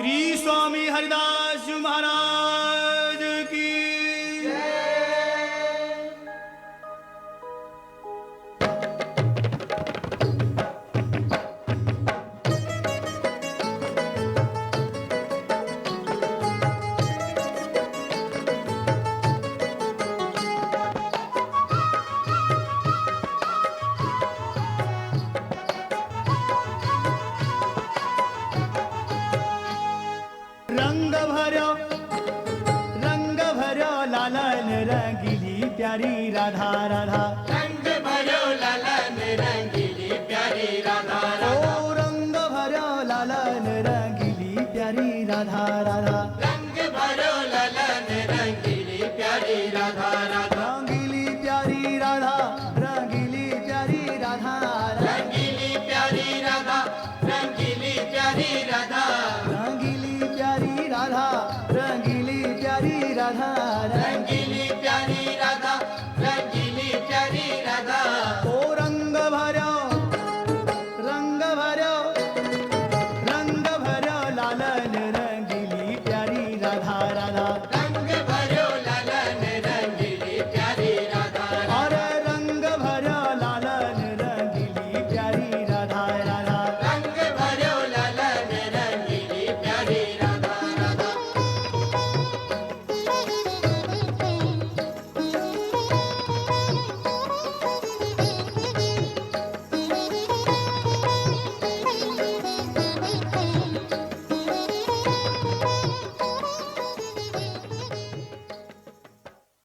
श्री स्वामी हरिदास जी महाराज की लालन रंगीली प्यारी राधा राधा रंग भरो लालन रंगीली प्यारी राधा ओ रंग भरो लालन रंगीली प्यारी राधा राधा रंग भरो लालन रंगीली प्यारी राधा राधा रंगीली प्यारी राधा रंगीली प्यारी राधा रंगीली प्यारी राधा रंगीली प्यारी राधा रंगीली प्यारी राधा रंगीली प्यारी राधा रंगीली